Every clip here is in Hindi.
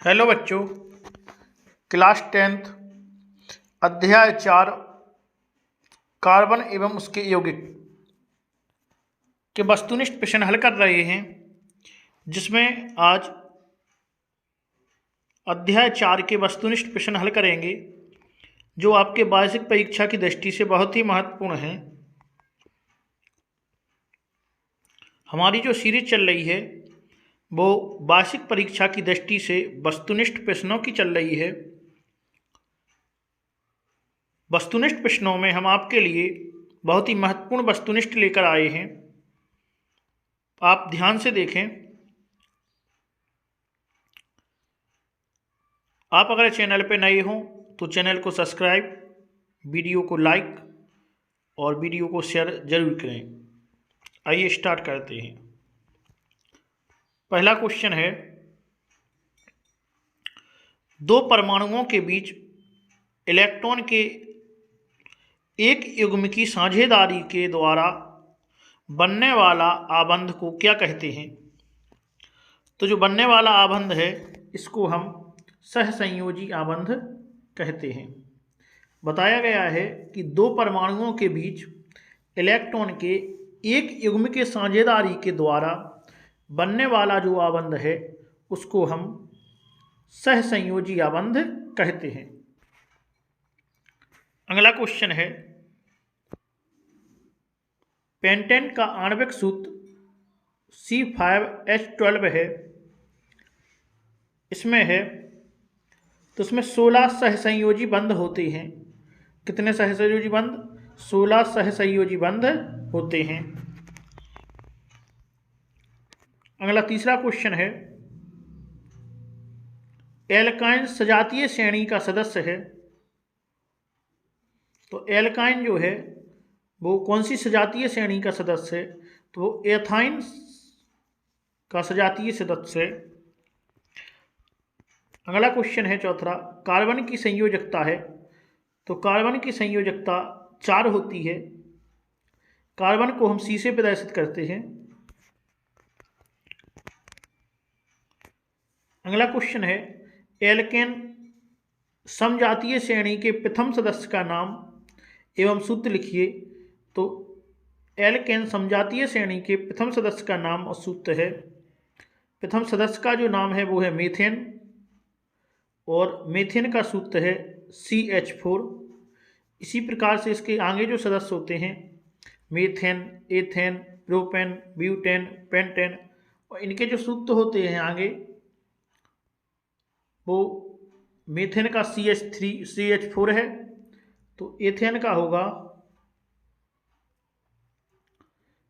हेलो बच्चों, क्लास 10th अध्याय 4 कार्बन एवं उसके यौगिक के वस्तुनिष्ठ प्रश्न हल कर रहे हैं, जिसमें आज अध्याय 4 के वस्तुनिष्ठ प्रश्न हल करेंगे जो आपके वार्षिक परीक्षा की दृष्टि से बहुत ही महत्वपूर्ण हैं। हमारी जो सीरीज चल रही है वो वार्षिक परीक्षा की दृष्टि से वस्तुनिष्ठ प्रश्नों की चल रही है। वस्तुनिष्ठ प्रश्नों में हम आपके लिए बहुत ही महत्वपूर्ण वस्तुनिष्ठ लेकर आए हैं। आप ध्यान से देखें। आप अगर चैनल पर नए हों तो चैनल को सब्सक्राइब, वीडियो को लाइक और वीडियो को शेयर जरूर करें। आइए स्टार्ट करते हैं। पहला क्वेश्चन है, दो परमाणुओं के बीच इलेक्ट्रॉन के एक युग्म की साझेदारी के द्वारा बनने वाला आबंध को क्या कहते हैं? तो जो बनने वाला आबंध है इसको हम सहसंयोजी आबंध कहते हैं। बताया गया है कि दो परमाणुओं के बीच इलेक्ट्रॉन के एक युग्म के साझेदारी के द्वारा बनने वाला जो आबंध है उसको हम सहसंयोजी आबंध कहते हैं। अगला क्वेश्चन है, पेंटेन का आणविक सूत्र C5H12 है। इसमें है तो इसमें 16 सहसंयोजी बंध होते हैं। कितने सहसंयोजी बंध? 16 सहसंयोजी बंध होते हैं। अगला तीसरा क्वेश्चन है, एल्काइन सजातीय श्रेणी का सदस्य है। तो एल्काइन जो है वो कौन सी सजातीय श्रेणी का सदस्य है? तो वो एथाइन का सजातीय सदस्य है। अगला क्वेश्चन है चौथा, कार्बन की संयोजकता है। तो कार्बन की संयोजकता 4 होती है। कार्बन को हम C से प्रदर्शित करते हैं। अगला क्वेश्चन है, एल्केन समजातीय श्रेणी के प्रथम सदस्य का नाम एवं सूत्र लिखिए। तो एल्केन समजातीय श्रेणी के प्रथम सदस्य का नाम और सूत्र है, प्रथम सदस्य का जो नाम है वो है मीथेन और मीथेन का सूत्र है CH4। इसी प्रकार से इसके आगे जो सदस्य होते हैं methane, ethane, propane, butane, pentane, और इनके जो सूत्र होते हैं आगे वो मीथेन का CH4 है तो एथेन का होगा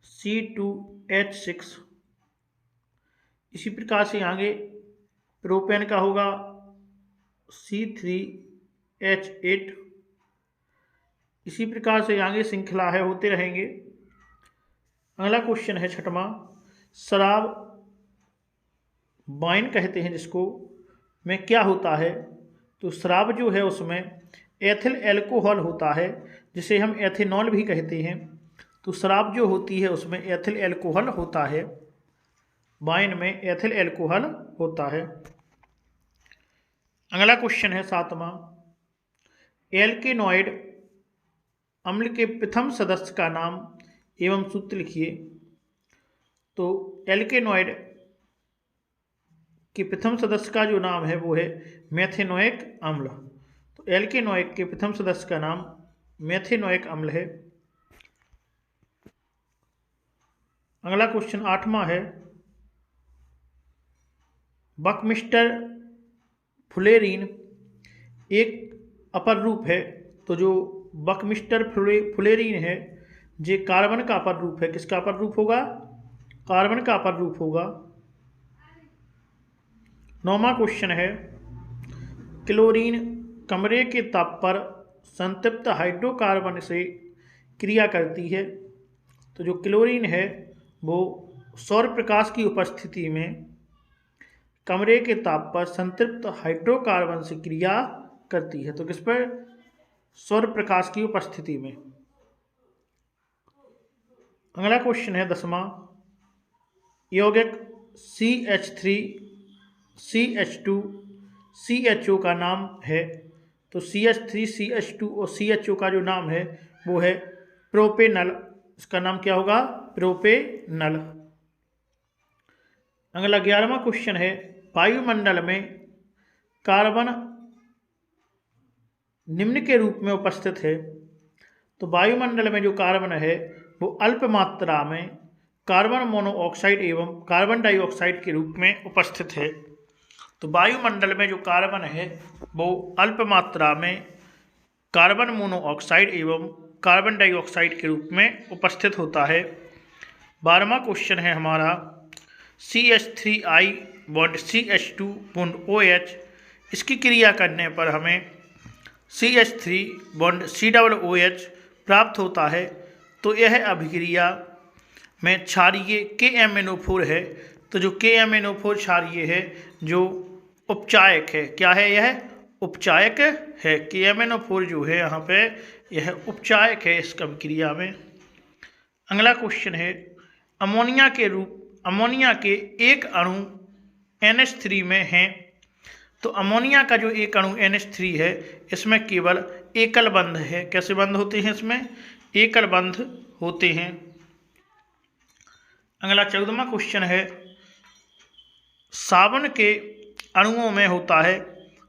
C2H6। इसी प्रकार से आगे प्रोपेन का होगा C3H8। इसी प्रकार से आगे श्रृंखला है, होते रहेंगे। अगला क्वेश्चन है छठवां, शराब वाइन कहते हैं जिसको, में क्या होता है? तो शराब जो है उसमें एथिल एल्कोहल होता है, जिसे हम एथेनॉल भी कहते हैं। तो शराब जो होती है उसमें एथिल एल्कोहल होता है, वाइन में एथिल एल्कोहल होता है। अगला क्वेश्चन है सातवां, एल्केनॉइड अम्ल के प्रथम सदस्य का नाम एवं सूत्र लिखिए। तो एल्केनॉइड के प्रथम सदस्य का जो नाम है वो है मेथेनोइक अम्ल। तो एल्केनॉइड के प्रथम सदस्य का नाम मेथेनोइक अम्ल है। अगला क्वेश्चन आठवां है, बकमिस्टर फुलेरीन एक अपर रूप है। तो जो बकमिस्टर फुलेरीन है ये कार्बन का अपर रूप है। किसका अपर रूप होगा? कार्बन का अपर रूप होगा। नौवां क्वेश्चन है, क्लोरीन कमरे के ताप पर संतृप्त हाइड्रोकार्बन से क्रिया करती है। तो जो क्लोरीन है वो सौर प्रकाश की उपस्थिति में कमरे के ताप पर संतृप्त हाइड्रोकार्बन से क्रिया करती है। तो किस पर? सौर प्रकाश की उपस्थिति में। अगला क्वेश्चन है 10वां, यौगिक CH3, CH2 CHO का नाम है। तो CH3, CH2 और CHO का जो नाम है वो है प्रोपेनल। इसका नाम क्या होगा? प्रोपेनल। अगला 11वां क्वेश्चन है, वायुमंडल में कार्बन निम्न के रूप में उपस्थित है। तो वायुमंडल में जो कार्बन है वो अल्प मात्रा में कार्बन मोनोऑक्साइड एवं कार्बन डाइऑक्साइड के रूप में उपस्थित है। तो वायुमंडल में जो कार्बन है वो अल्प मात्रा में कार्बन मोनोऑक्साइड एवं कार्बन डाइऑक्साइड के रूप में उपस्थित होता है। 12वां क्वेश्चन है हमारा, CH3I bond CH2 bond OH, इसकी क्रिया करने पर हमें CH3 बॉन्ड COOH प्राप्त होता है। तो यह अभिक्रिया में क्षारीय KMnO4 है। तो जो KMnO4 क्षारीय है जो उपचायक है, क्या है? यह उपचायक है। KMnO4 जो है यहाँ पे यह उपचायक है इस अभिक्रिया में। अगला क्वेश्चन है, अमोनिया के एक अणु NH3 में है। तो अमोनिया का जो एक अणु NH3 है इसमें केवल एकल बंध है। कैसे बंध होते हैं? इसमें एकल बंध होते हैं। अगला 14वां क्वेश्चन है, साबुन के अणुओं में होता है।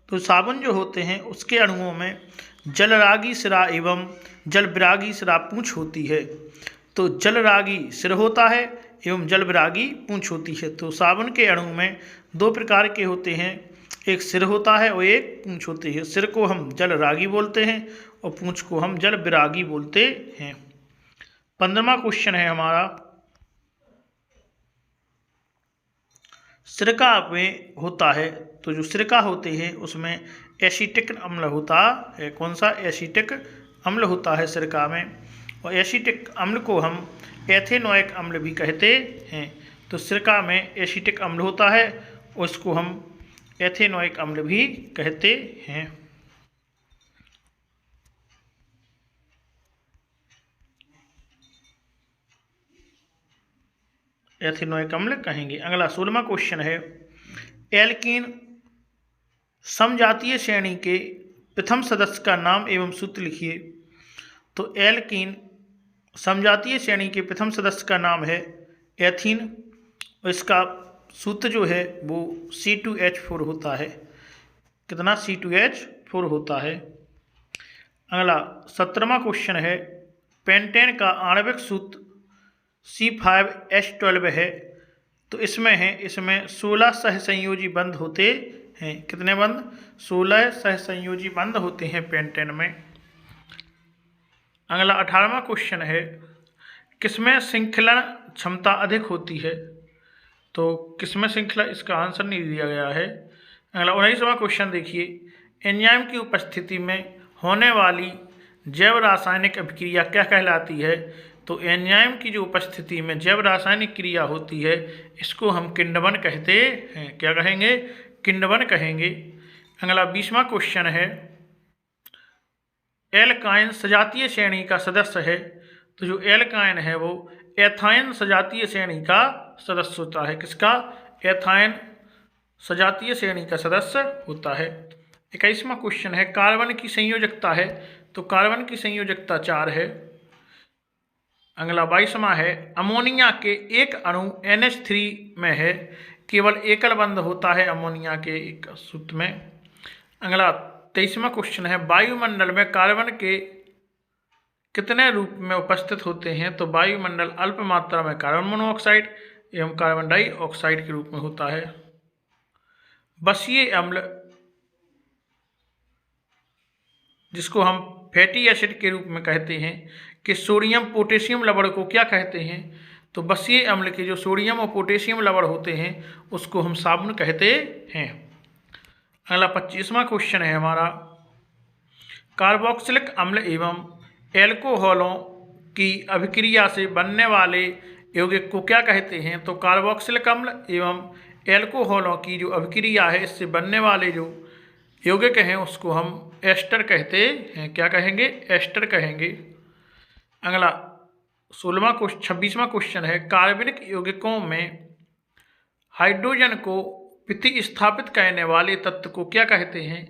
तो साबुन जो होते हैं उसके अणुओं में जलरागी सिरा एवं जलविरागी सिरा पूंछ होती है। तो जलरागी सिर होता है एवं जलविरागी पूंछ होती है। तो साबुन के अणु में दो प्रकार के होते हैं, एक सिर होता है और एक पूंछ होती है। सिर को हम जलरागी बोलते हैं और पूंछ को हम जलविरागी बोलते हैं। 15वां क्वेश्चन है हमारा, सिरका में होता है। तो जो सिरका होते हैं उसमें एसिटिक अम्ल होता है। कौन सा? एसिटिक अम्ल होता है सिरका में। और एसिटिक अम्ल को हम एथेनोइक अम्ल भी कहते हैं। तो सिरका में एसिटिक अम्ल होता है और इसको हम एथेनोइक अम्ल भी कहते हैं। एथेनोइक अम्ल कहेंगे। अगला 16वां क्वेश्चन है, एल्कीन समजातीय श्रेणी के प्रथम सदस्य का नाम एवं सूत्र लिखिए। तो एल्कीन समजातीय श्रेणी के प्रथम सदस्य का नाम है एथीन और इसका सूत्र जो है वो C2H4 होता है। कितना? C2H4 होता है। अगला 17वां क्वेश्चन है, पेंटेन का आणविक सूत्र C5H12 है। तो इसमें 16 सहसंयोजी बंध होते हैं। कितने बंध? 16 सहसंयोजी बंध होते हैं पेंटेन में। अगला 18वां क्वेश्चन है, किसमें श्रृंखलन क्षमता अधिक होती है? तो किसमें श्रृंखला, इसका आंसर नहीं दिया गया है। अगला 19वां क्वेश्चन देखिए, एंजाइम की उपस्थिति में होने वाली जैव रासायनिक अभिक्रिया क्या कहलाती है? तो एंजाइम की जो उपस्थिति में जैव रासायनिक क्रिया होती है इसको हम किण्वन कहते हैं। क्या कहेंगे? किण्वन कहेंगे। अगला 20वां क्वेश्चन है, एल्काइन सजातीय श्रेणी का सदस्य है। तो जो एल्काइन है वो एथाइन सजातीय श्रेणी का सदस्य होता है। किसका? एथाइन सजातीय श्रेणी का सदस्य होता है। 21वां क्वेश्चन है, कार्बन की संयोजकता है। तो कार्बन की संयोजकता 4 है। अगला 22वां है, अमोनिया के एक अणु NH3 में है, केवल एकल बंध होता है अमोनिया के एक सूत्र में। अगला 23वां क्वेश्चन है, वायुमंडल में कार्बन के कितने रूप में उपस्थित होते हैं? तो वायुमंडल अल्प मात्रा में कार्बन मोनोऑक्साइड एवं कार्बन डाइऑक्साइड के रूप में होता है। बसीय अम्ल, जिसको हम फैटी एसिड के रूप में कहते हैं, कि सोडियम पोटेशियम लवण को क्या कहते हैं? तो बसीय अम्ल के जो सोडियम और पोटेशियम लवण होते हैं उसको हम साबुन कहते हैं। अगला 25वां क्वेश्चन है हमारा, कार्बोक्सिलिक अम्ल एवं एल्कोहलों की अभिक्रिया से बनने वाले यौगिक को क्या कहते हैं? तो कार्बोक्सिलिक अम्ल एवं एल्कोहलों की जो अभिक्रिया है इससे बनने वाले जो यौगिक हैं उसको हम एस्टर कहते हैं। क्या कहेंगे? एस्टर कहेंगे। अगला 26वां क्वेश्चन है, कार्बनिक यौगिकों में हाइड्रोजन को प्रतिस्थापित करने वाले तत्व को क्या कहते हैं?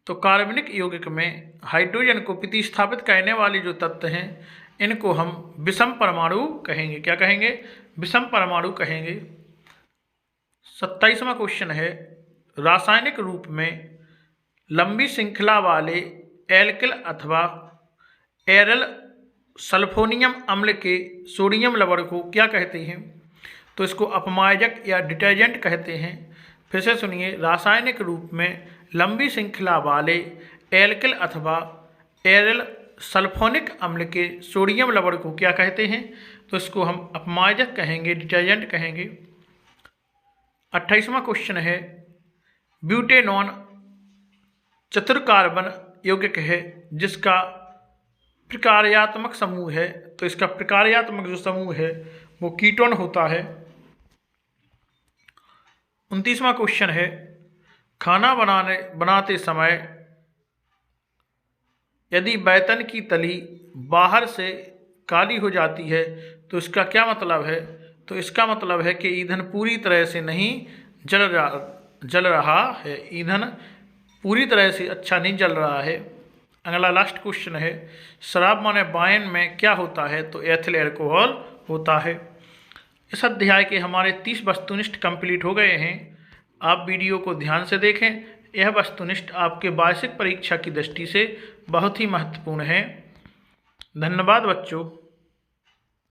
तो कार्बनिक यौगिक में हाइड्रोजन को प्रतिस्थापित करने वाले जो तत्व हैं इनको हम विषम परमाणु कहेंगे। क्या कहेंगे? विषम परमाणु कहेंगे। 27वां क्वेश्चन है, रासायनिक रूप में लंबी श्रृंखला वाले एल्किल अथवा एरल सल्फोनियम अम्ल के सोडियम लवण को क्या कहते हैं? तो इसको अपमायजक या डिटर्जेंट कहते हैं। फिर से सुनिए, रासायनिक रूप में लंबी श्रृंखला वाले एल्किल अथवा एरल सल्फोनिक अम्ल के सोडियम लवण को क्या कहते हैं? तो इसको हम अपमायजक कहेंगे, डिटर्जेंट कहेंगे। 28वां क्वेश्चन है, ब्यूटेनॉन चतुर्कार्बन यौगिक है जिसका प्रकार्यात्मक समूह है, तो इसका प्रकार्यात्मक जो समूह है वो कीटोन होता है। 29वां क्वेश्चन है, खाना बनाते समय यदि बैगन की तली बाहर से काली हो जाती है तो इसका क्या मतलब है? तो इसका मतलब है कि ईंधन पूरी तरह से नहीं जल रहा है, ईंधन पूरी तरह से अच्छा नहीं जल रहा है। अगला लास्ट क्वेश्चन है, शराब माने वाइन में क्या होता है? तो एथिल अल्कोहल होता है। इस अध्याय के हमारे 30 वस्तुनिष्ठ कंप्लीट हो गए हैं। आप वीडियो को ध्यान से देखें, यह वस्तुनिष्ठ आपके वार्षिक परीक्षा की दृष्टि से बहुत ही महत्वपूर्ण है। धन्यवाद बच्चों।